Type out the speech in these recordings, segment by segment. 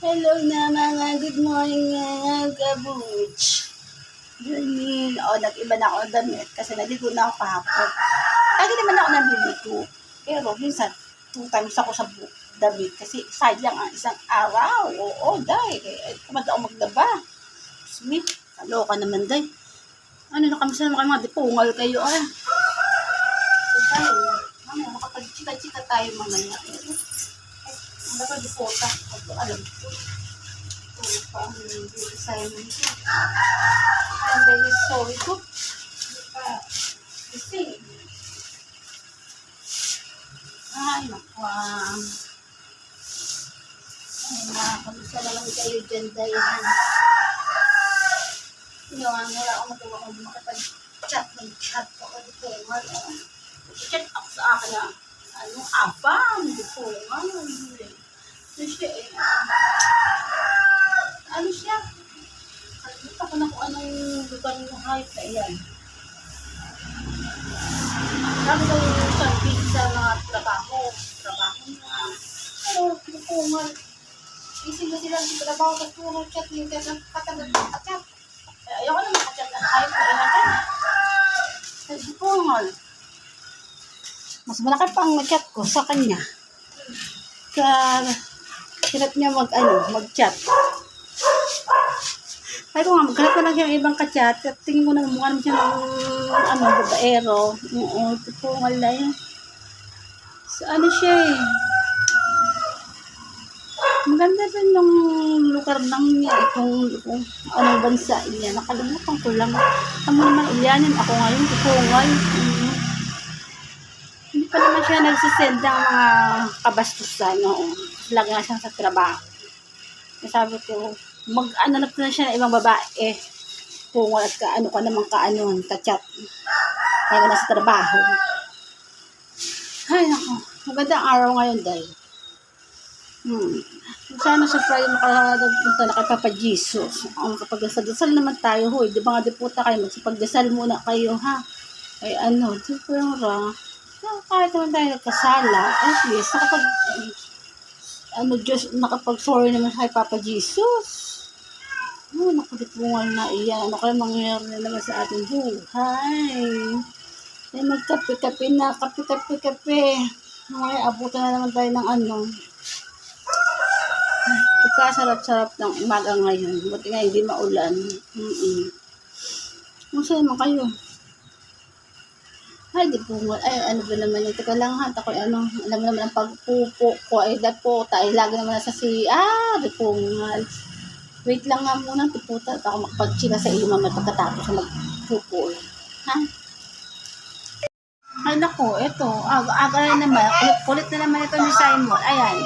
Hello na mga good morning mga kabuch. Ganyan. O, nag-iba na ako ng damit kasi naligo na ako kahapon. Lagi naman ako naliligo. Pero minsan, 2 times ako sa damit kasi sayang ang isang araw. Oo, dahil. Kamad ako maglaba. Sweet. Kaloka naman, dahil. Ano na, kamusta naman kayo mga dipungal kayo, ah. So, tayo. Makapag-chika-chika tayo mamaya. Ang dapat dipota. Alam ko. I'm very sorry po. Kasi, ay, naku. Ay, kamusta naman kayo dyan, Dayan? Wala ako magawa kung makapag-chat ng chat ako dito. Chat ako sa akin na, abang dito. Ano siya? Kalimutan ko na kung anong lugar ng hype na yan. Sabi daw sabi sa mga trabaho na, pupungal. Isip na sila sa trabaho, tapos puro chat yung katagal ng chat. Ayoko na makachat ng hype na yan. Kasi pupungal. Mas malaki pang chat ko sa kanya. Hirap niya mag-chat. Ay ko nga, maghanap ko lang siyang ibang ka-chat. Tingin ko na mukha naman siya ng babaero. Oo, pupungal na yun. So, siya eh. Maganda rin yung lugar lang niya. Kung anong bansa niya. Nakalimutan ko lang. Ano naman ulianin ako ngayon, pupungal. Hindi pa naman siya nagsisend ng mga kabastusan. Lagi nga siya sa trabaho. Sabi ko, mag-anap na siya ng ibang babae. Kung wala ka naman ka-chat. Kaya ka nasa trabaho. Ay, naku. Magandang araw ngayon, dahil. Sana sa Friday makadagpunta na kay Papa Jesus. Kapag-dasal naman tayo, hoy. Di ba nga diputa kayo, magsipagdasal muna kayo, ha? Ay, di ba yung kahit naman tayo nagkasala, at least, nakapag-sorry naman kay Papa Jesus. Nakulipungan na iyan. Kaya mangyayari na naman sa ating buhay. Ay, magkape-kape na. Kape. Ay, abutan na naman tayo ng pagkasarap-sarap ng umaga ngayon. Buti nga hindi maulan. Masaya naman kayo. Ay, di pungal. Ay, ba naman yun? Teka lang ha. Alam mo naman ang pagpupo ko. Ay, dapota. Ay, lagi naman nasa di pungal. Wait lang nga muna, tiputa. At ako makapag-chika sa iyo mamaya pagkatapos na magpupo. Ha? Ay, naku, ito. Aga naman. Kulit na naman ito ni Simon. Ayan,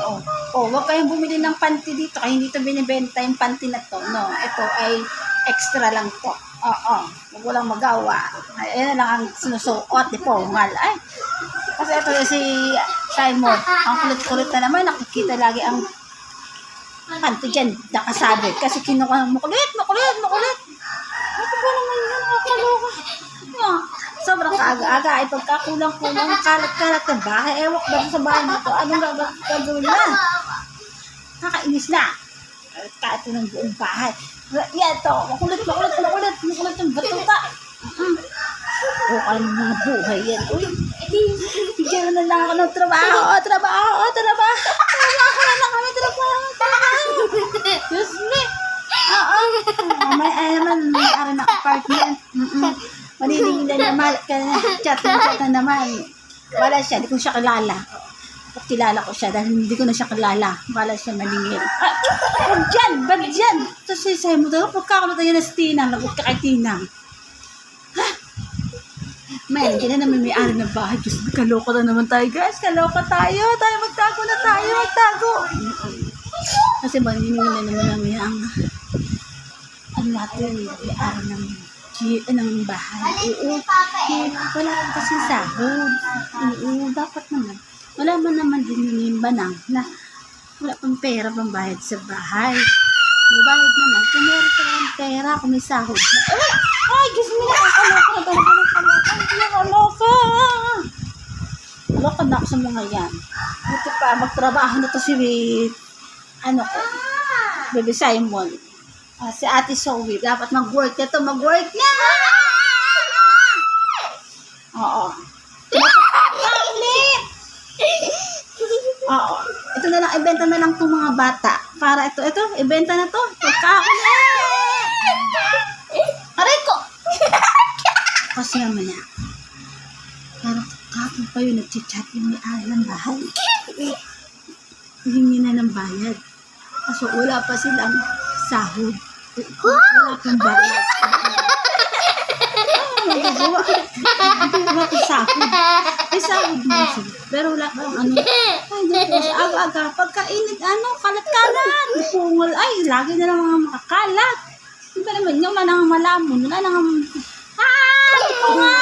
huwag kayong bumili ng panty dito. Kaya hindi ito binibenta yung panty na to. No, ito ay extra lang to. Huwag walang magawa. Ayan na lang ang sinusuot. Di po, ngal. Ay, kasi ito si Simon. Ang kulit-kulit na naman. Nakikita lagi ang panty dyan nakasabi. Kasi kinuha makulit. Ito ba naman yun? Nakakaloka. Sobrang kaaga-aga ay pagkakulang-kulang kalat-kalat ng bahay. Ewak ba sa bahay dito? Anong gagawin na? Nakainis na. Kahit ito ng buong bahay. Yan ito. Makulit ng batuta. Kayo ng mga buhay yan. Uy, bigyan na lang ako ng trabaho. Trabaho na lang kami. Diyos me. May naman, may araw na apartment. Manilingin na naman, chat na naman. Wala siya, hindi ko siya kilala. At kilala ko siya dahil hindi ko na siya kilala. Wala siya maningil. Bag dyan. Tapos sa'yo mo tayo, pagkakalat tayo na si Tina. Lagot ka kay Tina. Dyan na naman may ari ng bahay. Diyos, kaloko na naman tayo, guys. Kaloko tayo. Magtago na tayo. Kasi maningil na naman namin ang natin. May ari ng bahay. Wala kasi sahod. Dapat naman. Wala man naman din yung banang na wala pang pera pang bayad sa bahay. May bayad naman. Kung meron pa ng pera, kung may sahod na. Ay, Diyos mo na. Nakakaloka. Loka na ako sa mga yan. Buti pa, magtrabaho na to si Baby Simon. Si Ate Zoe, dapat mag-work na to, mag-work na! Oo. Tablet! Oo. Ito na lang, ibenta na lang itong mga bata. Para ito, ibenta na to. Pagkakulit! Aray ko! Kasi naman na. Parang kapag pa yun, nag-chat yung may-ari ng bahay. Hihingi na ng bayad. Kaso wala pa silang sahod. Wala pang bayad. Magagawa. Wala pang sahod. May sahod mo sila. Pero wala pang ano. Ay, dito sa aga-aga. Pagkainit, kalat-kalat. Pungol. Ay, lagi na lang mga makakalat. Diba naman, yung manang malamon. Wala nang ito nga!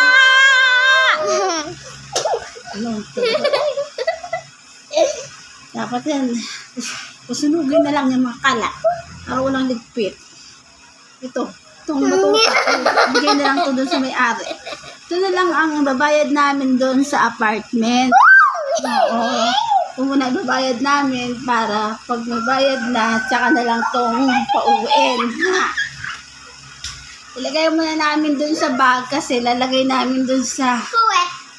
Dapat yan. Pasunugin na lang yung mga kalat. Para walang ligpit. Itong matuka. Bigay na lang ito doon sa may-ari. Ito na lang ang babayad namin doon sa apartment. Oo. Ito muna babayad namin para pag mabayad na, tsaka na lang itong pauwiin. Ilagay muna namin doon sa bag kasi lalagay namin doon sa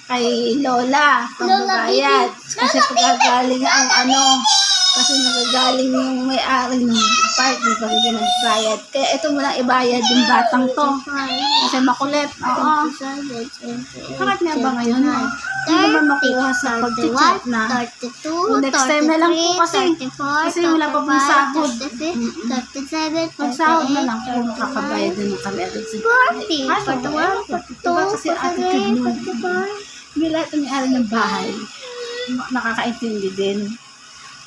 kay Lola pagbabayad. Kasi pagkagaling ang kasi nagagaling yung may-ari ng apartment pag hindi nagbayad. Kaya ito muna ibayad yung batang to. Kasi makulit. Oo. Bakit nga ba ngayon? Hindi ba makuha sa pag-chat na? Next time na lang po kasi wala pa pong sahod. Pag sahod na lang po makakabayad na ng kami agad sa kasi attitude mo. Hindi lahat ng may-ari ng bahay nakakaintindi din.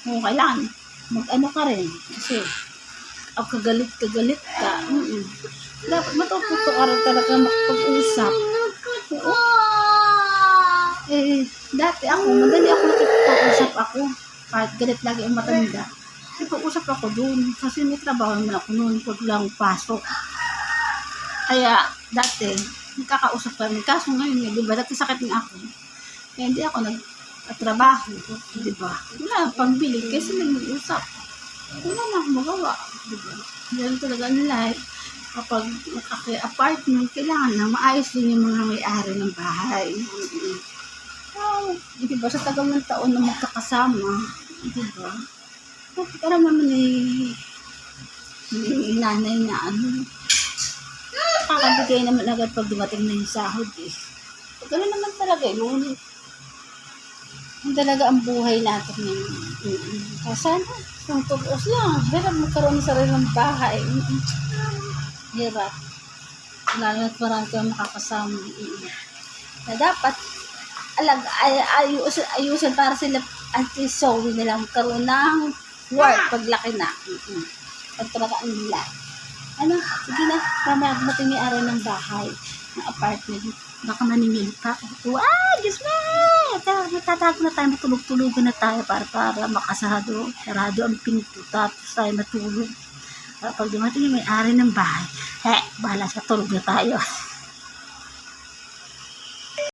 Kung kailangan, mag-ano ka rin. Kasi, kagalit ka. Dapat matututo ka rin talaga makapag-usap. Dati madali ako nakipag-usap ako. Kahit galit lagi ang matanda. Nakipag-usap ako doon. Kasi may trabaho naman ako noon. Pag lang pasok. Kaya, dati, nakakausap kami. Kaso ngayon, di ba, dati sakit na ako. Kaya hindi ako trabaho, di ba? Wala pambili kasi nag-uusap. Wala na akong magawa, di ba? Yan talaga ang life. Kapag nakaka-apartment, kailangan na maayos din yung mga may-ari ng bahay. Di ba? Sa tagal ng taon na magkakasama, di ba? Bakit alam naman nanay na kakabigay naman agad pag dumating na yung sahod eh. Gano'n naman talaga yun. Yung talaga ang buhay natin ngayon. Sana, kung tubos lang, hirap magkaroon ng sariling bahay. Hirap. Lalo na't marami kang makakasama. Na dapat, ayusin para sila anti-Zoe nilang karoon ng work paglaki na. Pagtrakaan nila. Sige na, mamaya dumating may araw ng bahay, ng apartment. Baka maningil pa. Diyos me! Natatago na tayo, matulog-tulugan na tayo para makasarado. Sarado ang pinto, tapos tayo natulog. Pag dumating may ari ng bahay, bahala sa tulog na tayo.